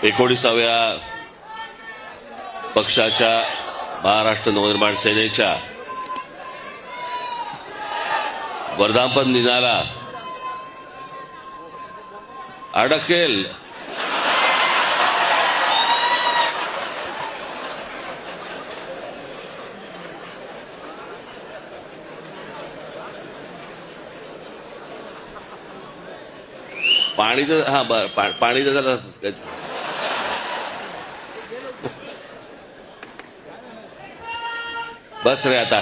19व्या पक्षाच्या महाराष्ट्र नवनिर्माण सेनेच्या वर्धापन दिनाला अडकेल पाणी तर पाणी तर जरा बस रे आता.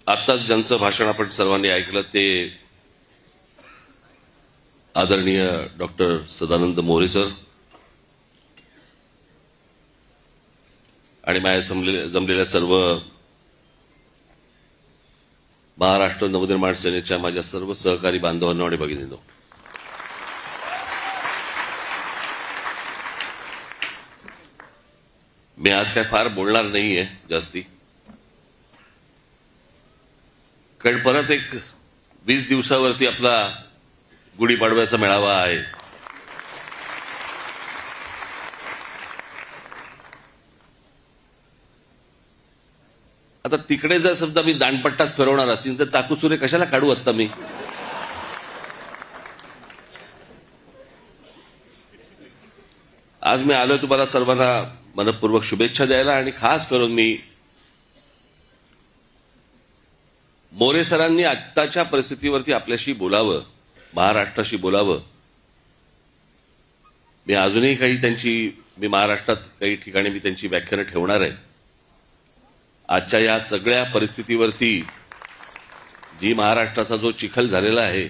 आत्ताच ज्यांचं भाषण आपण सर्वांनी ऐकलं ते आदरणीय डॉक्टर सदानंद मोरे सर आणि माझ्या जमलेल्या सर्व महाराष्ट्र नवनिर्माण सेनेच्या माझ्या सर्व सहकारी बांधवांना आणि भगिनींनो, मी आज काय फार बोलणार नाहीये जास्ती, कारण परत एक 20 दिवसावरती आपला गुढीपाडव्याचा मेळावा आहे. आता तिकडे जर समजा मी दांडपट्टाच फिरवणार असेल तर चाकूसुरे कशाला काढू आत्ता मी. आज मी आलोय तुम्हाला सर्वांना मनपूर्वक शुभेच्छा द्यायला आणि खास करून मी मोरे सरांनी आत्ताच्या परिस्थितीवरती आपल्याशी बोलावं, महाराष्ट्राशी बोलावं. मी अजूनही मी महाराष्ट्रात काही ठिकाणी मी त्यांची व्याख्यानं ठेवणार आहे. आजच्या या सगळ्या परिस्थितीवरती जी महाराष्ट्राचा जो चिखल झालेला आहे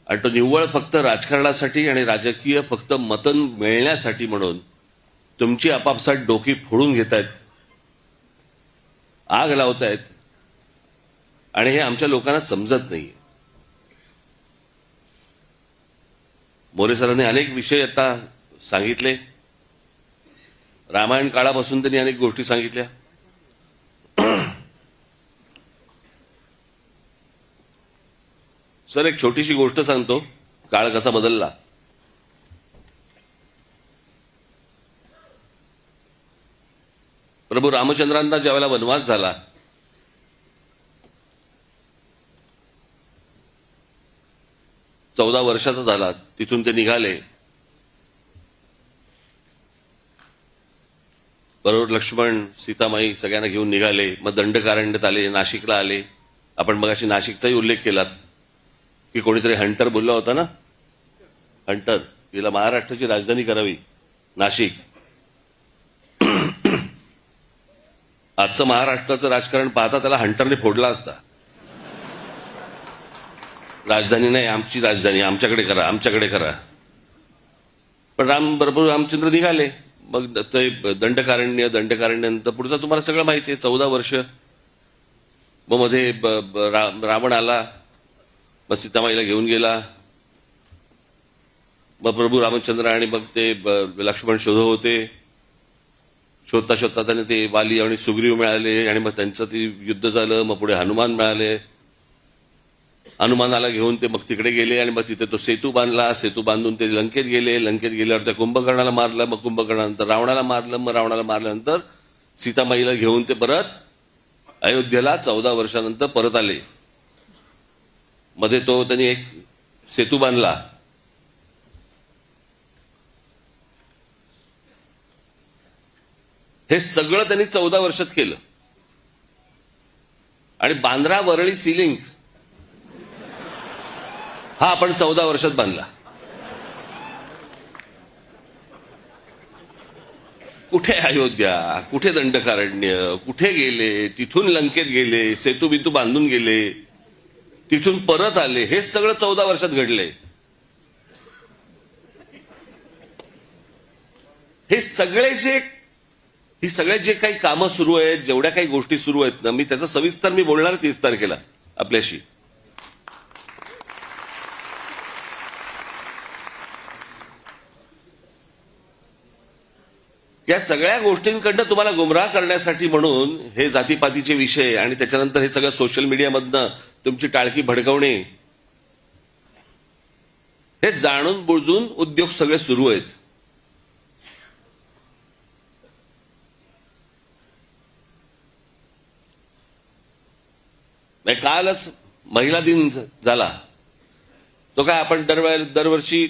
आणि तो निव्वळ फक्त राजकारणासाठी आणि राजकीय फक्त मतं मिळण्यासाठी म्हणून तुमची आपापसात डोकी फोडून घेतायत, आग लावतायत आणि हे आमच्या लोकांना समजत नाही. मोरे सरांनी अनेक विषय आता सांगितले. रामायण काळापासून त्यांनी अनेक गोष्टी सांगितल्या. सर, एक छोटीशी गोष्ट सांगतो, काळ कसा बदलला. प्रभू रामचंद्रांना ज्यावेळेला वनवास झाला, चौदा वर्षाचा झाला, तिथून ते निघाले. बरोबर लक्ष्मण, सीतामाई सगळ्यांना घेऊन निघाले. मग दंडकारण्यात आले, नाशिकला आले. आपण मगाशी नाशिकचाही उल्लेख केलात की कोणीतरी हंटर बोलला होता ना, हंटर, तिला महाराष्ट्राची राजधानी करावी नाशिक. आजचं महाराष्ट्राचं राजकारण पाहता त्याला हंटरने फोडला असता. राजधानी नाही, आमची राजधानी, आमच्याकडे करा, आमच्याकडे करा. पण रामचंद्र निघाले. मग ते दंडकारण्यानंतर पुढचं तुम्हाला सगळं माहिती आहे. 14 वर्ष. मग मध्ये रावण आला, मग सीतामाईला घेऊन गेला. मग प्रभू रामचंद्र आणि मग ते लक्ष्मण शोधत होते. शोधता शोधता त्याने ते वाली आणि सुग्रीव मिळाले आणि मग त्यांचं ते युद्ध झालं. मग पुढे हनुमान मिळाले. हनुमानाला घेऊन ते मग तिकडे गेले आणि मग तिथे तो सेतू बांधला. सेतू बांधून ते लंकेत गेले. लंकेत गेल्यावर त्या कुंभकर्णाला मारलं. मग कुंभकर्णानंतर रावणाला मारलं. मग रावणाला मारल्यानंतर सीतामाईला घेऊन ते परत अयोध्येला 14 वर्षानंतर परत आले. मध्ये तो त्यांनी एक सेतू बांधला. हे सगळं त्यांनी 14 वर्षात केलं. आणि बांद्रा वरळी सी लिंक हा आपण 14 वर्षात बांधला. कुठे अयोध्या, कुठे दंडकारण्य, कुठे गेले, तिथून लंकेत गेले, सेतू बितू बांधून गेले, तिथून परत आले. हे सगळं 14 वर्षात घडले. ही सगळे जे काही कामं सुरू आहेत, जेवढ्या काही गोष्टी सुरू आहेत ना, मी त्याचं सविस्तर मी बोलणार 30 तारखेला आपल्याशी. या सगळ्या गोष्टींकडनं तुम्हाला गुमराह करण्यासाठी म्हणून हे जातीपातीचे विषय आणि त्याच्यानंतर हे सगळं सोशल मीडियामधनं तुमची टाळकी भडकवणे, हे जाणून बुजून उद्योग सगळे सुरू आहेत. कालच महिला दिन झाला. तो काय आपण दरवर्षी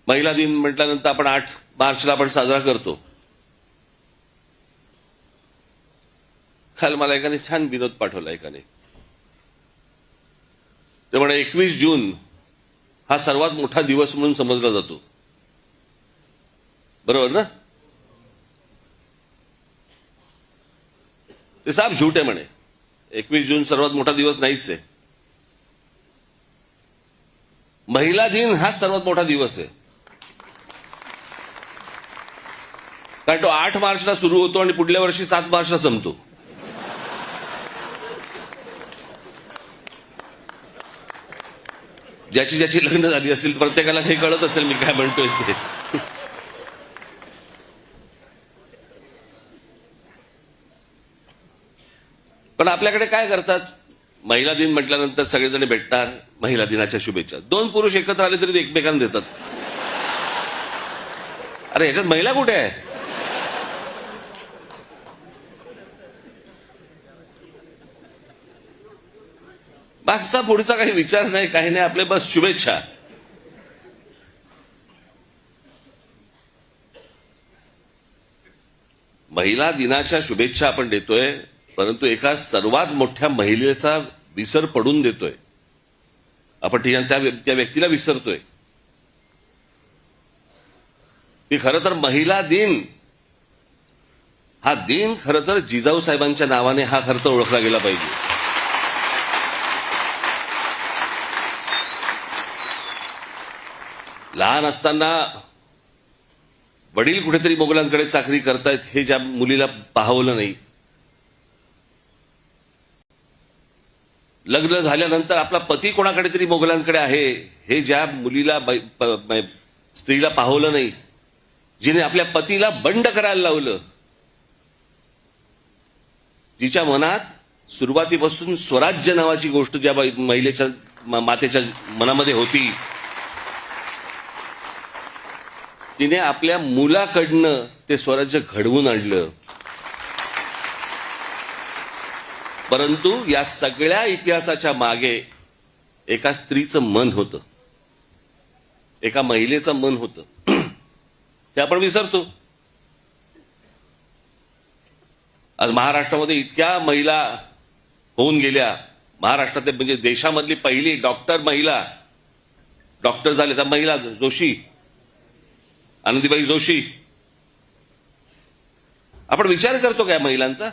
महिला दिन म्हटल्यानंतर आपण 8 मार्चला आपण साजरा करतो. काल मला एकाने छान विनोद पाठवला. एकाने ते म्हणे 21 जून हा सर्वात मोठा दिवस म्हणून समजला जातो. बरोबर ना? ते साफ झूट आहे म्हणे. 21 जून सर्वात मोठा दिवस नाहीच आहे. महिला दिन हा सर्वात मोठा दिवस आहे. कारण तो 8 मार्चला सुरू होतो आणि पुढल्या वर्षी 7 मार्चला संपतो. ज्याची ज्याची लग्न झाली असतील प्रत्येकाला हे कळत असेल मी काय म्हणतोय ते. पण आपल्याकडे काय करतात, महिला दिन म्हटल्यानंतर सगळेजण भेटणार, महिला दिनाच्या शुभेच्छा. 2 पुरुष एकत्र आले तरी एकमेकांना देतात. अरे ह्याच्यात महिला कुठे आहे? मागचा पुढचा काही विचार नाही, काही नाही, आपले बस शुभेच्छा. महिला दिनाच्या शुभेच्छा आपण देतोय, परंतु एका सर्वात मोठ्या महिलेचा विसर पडून देतोय आपण. त्या व्यक्तीला विसरतोय की खरं तर महिला दिन हा दिन खरं तर जिजाऊ साहेबांच्या नावाने हा खरं तर ओळखला गेला पाहिजे. लहान असताना वडील कुठेतरी मोगलांकडे चाकरी करतायत हे ज्या मुलीला पाहवलं नाही, लग्न झाल्यानंतर आपला पती कोणाकडे तरी मोगलांकडे आहे हे ज्या मुलीला स्त्रीला पाहवलं नाही, जिने आपल्या पतीला बंड करायला लावलं, जिच्या मनात सुरुवातीपासून स्वराज्य नावाची गोष्ट ज्या महिलेच्या मातेच्या मनामध्ये होती, तिने आपल्या मुलाकडनं ते स्वराज्य घडवून आणलं. परंतु या सगळ्या इतिहासाच्या मागे एका स्त्रीचं मन होतं, एका महिलेचं मन होतं. ते आपण विसरतो. आज महाराष्ट्रामध्ये इतक्या महिला होऊन गेल्या. महाराष्ट्रात म्हणजे देशामधली पहिली महिला डॉक्टर झाले त्या महिला जोशी, आनंदीबाई जोशी. आपण विचार करतो काय महिलांचा?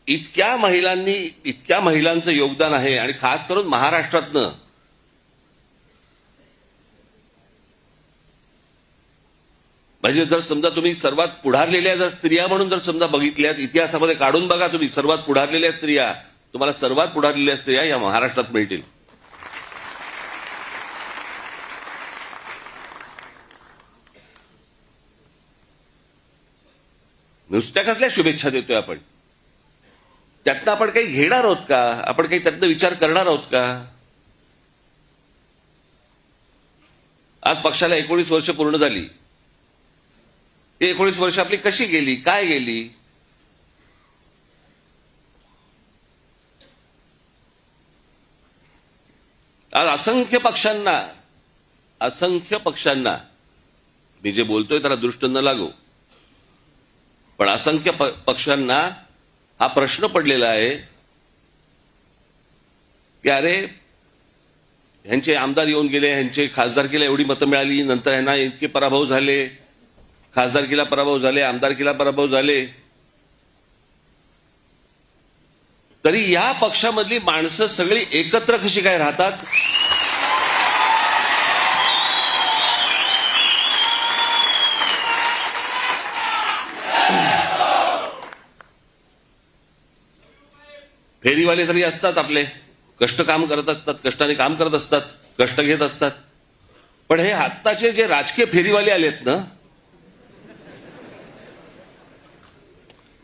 इतक्या महिलांचं योगदान आहे आणि खास करून महाराष्ट्रातनं. म्हणजे जर समजा तुम्ही सर्वात पुढारलेल्या जर स्त्रिया म्हणून जर समजा बघितल्यात, इतिहासामध्ये काढून बघा तुम्ही, सर्वात पुढारलेल्या स्त्रिया, तुम्हाला सर्वात पुढारलेल्या स्त्रिया या महाराष्ट्रात मिळतील. नुसत्या कसल्या शुभेच्छा देतोय आपण? त्यातनं आपण काही घेणार आहोत का? आपण काही त्यातनं विचार करणार आहोत का? आज पक्षाला 19 वर्ष पूर्ण झाली. 19 वर्ष आपली कशी गेली, काय गेली? आज असंख्य पक्षांना मी जे बोलतोय त्याला दृष्ट न लागू, पण असंख्य पक्षांना हा प्रश्न पडलेला आहे की अरे ह्यांचे आमदार येऊन गेले, ह्यांचे खासदारकीला एवढी मतं मिळाली, नंतर ह्यांना इतके पराभव झाले, खासदारकीला पराभव झाले, आमदारकीला पराभव झाले, तरी या पक्षामधली माणसं सगळी एकत्र कशी काय राहतात? फेरीवाले तरी असतात आपले, कष्टाने काम करत असतात, कष्ट घेत असतात, पण हे आत्ताचे जे राजकीय फेरीवाले आलेत ना,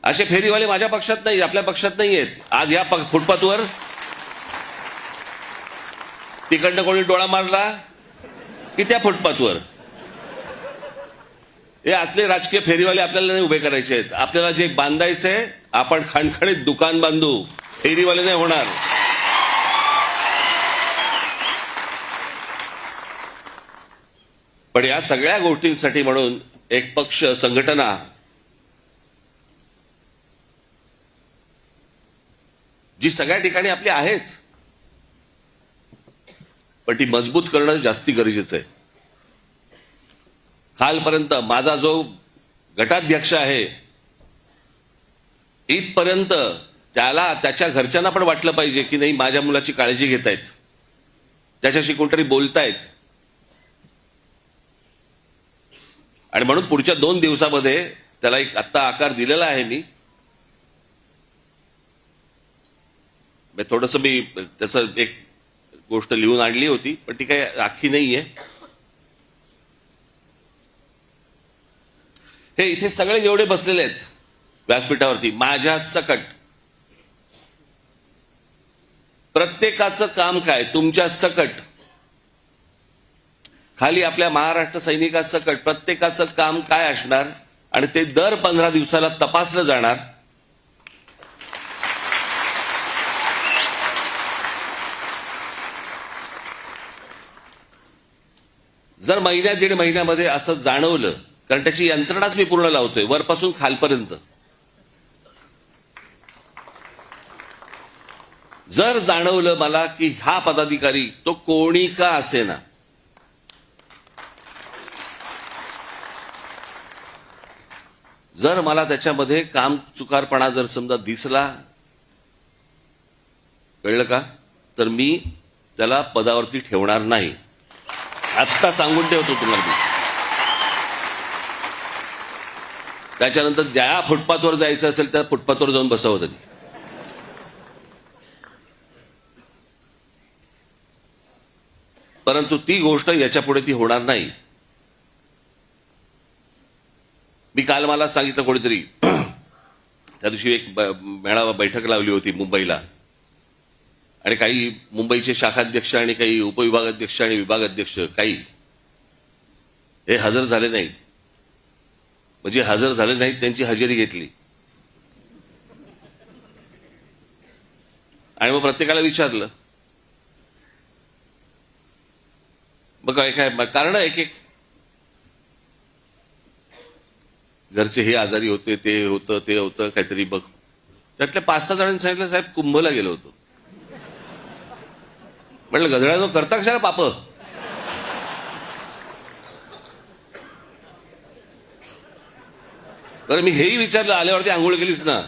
असे फेरीवाले माझ्या पक्षात नाही, आपल्या पक्षात नाही आहेत. आज या फुटपाथवर तिकडनं कोणी डोळा मारला की त्या फुटपाथवर हे असले राजकीय फेरीवाले आपल्याला नाही उभे करायचे आहेत. आपल्याला जे बांधायचंय, आपण खणखणीत दुकान बांधू, फेरीवाले नाही होणार. पण या सगळ्या गोष्टींसाठी म्हणून एक पक्ष, संघटना जी सगळ्या ठिकाणी आपली आहेच, पण ती मजबूत करणं जास्ती गरजेचं आहे. कालपर्यंत माझा जो गटाध्यक्ष आहे, इथपर्यंत त्याला त्याच्या घरच्यांना पण वाटलं पाहिजे की नाही, माझ्या मुलाची काळजी घेतायत, त्याच्याशी कोणतरी बोलतायत. आणि म्हणून पुढच्या 2 दिवसामध्ये त्याला एक आत्ता आकार दिलेला आहे. थोडंसं मी त्याचं एक गोष्ट लिहून आणली होती, पण ती काही अख्खी नाहीये. हे इथे सगळे जेवढे बसलेले आहेत व्यासपीठावरती, माझ्या सकट प्रत्येकाचं काम काय, तुमच्या सकट खाली आपल्या महाराष्ट्र सैनिकासकट प्रत्येकाचं काम काय असणार, आणि ते दर 15 दिवसाला तपासलं जाणार. जर महिन्या 1.5 महिन्यामध्ये असं जाणवलं, कारण त्याची यंत्रणाच मी पूर्ण लावतोय वरपासून खालपर्यंत, जर जाणवलं मला की हा पदाधिकारी, तो कोणी का असेना, जर मला त्याच्यामध्ये काम चुकारपणा जर समजा दिसला, कळलं का, तर मी त्याला पदावरती ठेवणार नाही. आत्ता सांगून ठेवतो तुम्हाला मी. त्याच्यानंतर ज्या फुटपाथवर जायचं असेल त्या फुटपाथवर जाऊन बसावं त्यांनी. परंतु ती गोष्ट याच्या पुढे ती होणार नाही. मी काल मला सांगितलं कोणीतरी, त्या दिवशी एक मेळावा बैठक लावली होती मुंबईला, आणि काही मुंबईचे शाखाध्यक्ष आणि काही उपविभागाध्यक्ष आणि विभागाध्यक्ष काही हे हजर झाले नाहीत. म्हणजे हजर झाले नाहीत, त्यांची हजेरी घेतली. आणि मग प्रत्येकाला विचारलं, मग काय काय कारण, एक घरचे हे आजारी होते, ते होतं काहीतरी. बघ, त्यातल्या 5-6 जणांनी सांगितलं, साहेब कुंभला गेलो होतो. म्हटलं, गधड्यानं करता कशाला पाप. बरं, मी हेही विचारलं, आल्यावरती आंघोळ केलीस ना.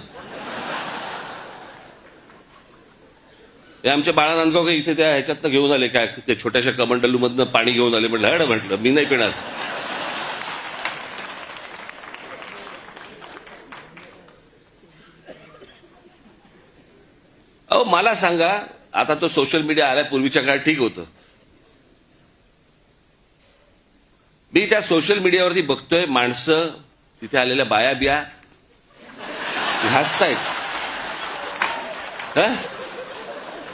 हे आमच्या बाळा नांदगाव इथे त्या ह्याच्यातनं घेऊन आले, काय ते छोट्याशा कमंडलू मधनं पाणी घेऊन आले. म्हटलं मी नाही पिणार. अहो मला सांगा, आता तो सोशल मीडिया आल्या, पूर्वीच्या काळात ठीक होतं. मी त्या सोशल मीडियावरती बघतोय, माणसं तिथे आलेल्या बाया बिया हसतायत,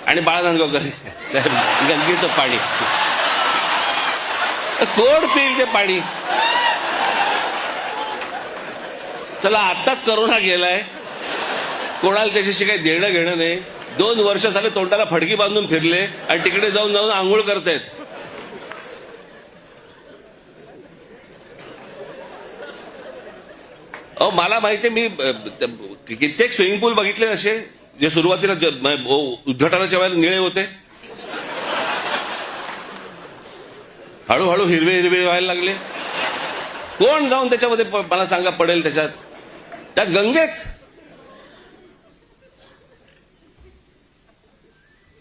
आणि बाळा नांदगावकर साहेब गंगेचं पाणी कोण पिईल ते पाणी. चला, आत्ताच करोना गेलाय, कोणाला त्याच्याशी काही देणं घेणं नाही. 2 वर्ष झाले तोंडाला फडकी बांधून फिरले, आणि तिकडे जाऊन आंघोळ करतायत. अहो मला माहितीये, मी कित्येक स्विमिंग पूल बघितले असे, जे सुरुवातीला उद्घाटनाच्या वेळेला निळे होते, हळूहळू हिरवे हिरवे व्हायला लागले. कोण जाऊन त्याच्यामध्ये मला सांगा पडेल त्यात गंगेत.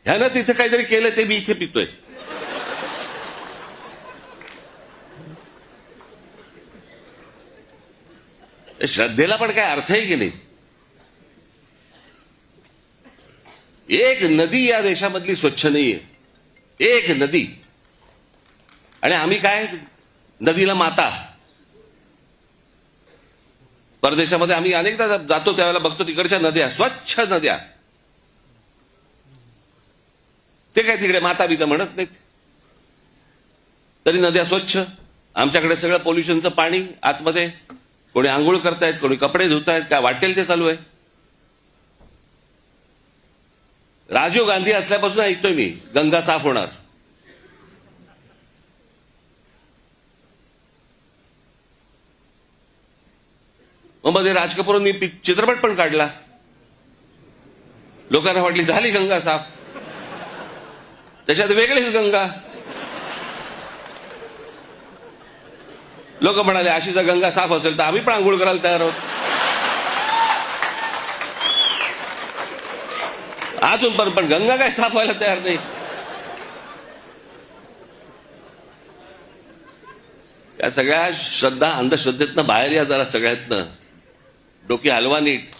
ह्यानं तिथे काहीतरी केलं, ते मी इथे पितोय. श्रद्धेला पण काय अर्थ आहे की नाही. एक नदी या देशामधली स्वच्छ नाहीये, एक नदी. आणि आम्ही काय नदीला माता. परदेशामध्ये आम्ही अनेकदा जातो त्यावेळेला बघतो तिकडच्या नद्या स्वच्छ नद्या, ते काय तिकडे माता बिता म्हणत नाहीत, तरी नद्या स्वच्छ. आमच्याकडे सगळं पोल्युशनचं पाणी आतमध्ये, कोणी आंघोळ करतायत, कोणी कपडे धुतायत, काय वाटेल ते चालू आहे. राजीव गांधी असल्यापासून ऐकतोय मी गंगा साफ होणार. मग मध्ये राज कपूरांनी चित्रपट पण काढला, लोकांना वाटली झाली गंगा साफ, त्याच्यात वेगळीच गंगा. लोक म्हणाले अशी जर गंगा साफ असेल तर आम्ही पण आंघोळ करायला तयार आहोत. अजून पण गंगा काय साफ व्हायला तयार नाही. या सगळ्या श्रद्धा अंधश्रद्धेतनं बाहेर या जरा, सगळ्यातनं डोकी हलवा नीट.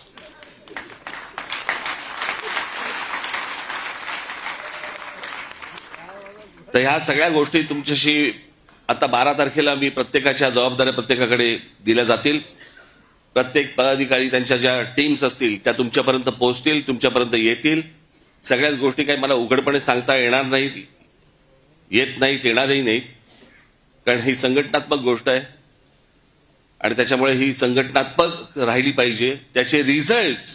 तर ह्या सगळ्या गोष्टी तुमच्याशी आता 12 तारखेला मी प्रत्येकाच्या जबाबदाऱ्या प्रत्येकाकडे दिल्या जातील. प्रत्येक पदाधिकारी त्यांच्या ज्या टीम्स असतील त्या तुमच्यापर्यंत पोहोचतील, तुमच्यापर्यंत येतील. सगळ्याच गोष्टी काही मला उघडपणे सांगता येणार नाहीत, येत नाहीत, येणारही नाहीत, कारण ही संघटनात्मक गोष्ट आहे आणि त्याच्यामुळे ही संघटनात्मक राहिली पाहिजे. त्याचे रिझल्ट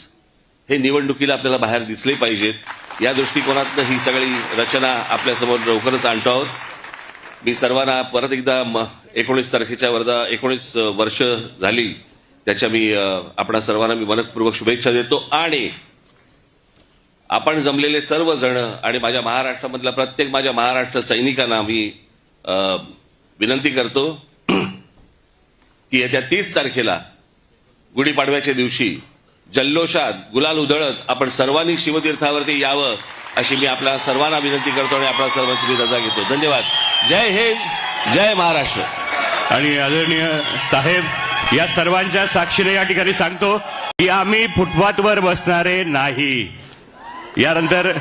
हे निवडणुकीला आपल्याला बाहेर दिसले पाहिजेत. या दृष्टिकोनातनं ही सगळी रचना आपल्यासमोर लवकरच आणतो आहोत. मी सर्वांना परत एकदा 19 तारखेच्या 19 वर्ष झाली त्याच्या मी आपणा सर्वांना मी मनपूर्वक शुभेच्छा देतो. आणि आपण जमलेले सर्वजण आणि माझ्या महाराष्ट्रामधल्या प्रत्येक माझ्या महाराष्ट्र सैनिकांना मी विनंती करतो की येत्या 30 तारखेला गुढीपाडव्याच्या दिवशी जल्लोषात गुलाल उधळत आपण सर्वांनी शिवतीर्थावरती यावं अशी मी आपल्या सर्वांना विनंती करतो आणि आपल्या सर्वांची मी रजा घेतो. धन्यवाद. जय हिंद, जय महाराष्ट्र. आणि आदरणीय साहेब या सर्वांच्या साक्षीने या ठिकाणी सांगतो की आम्ही फुटपाथवर बसणारे नाही. यानंतर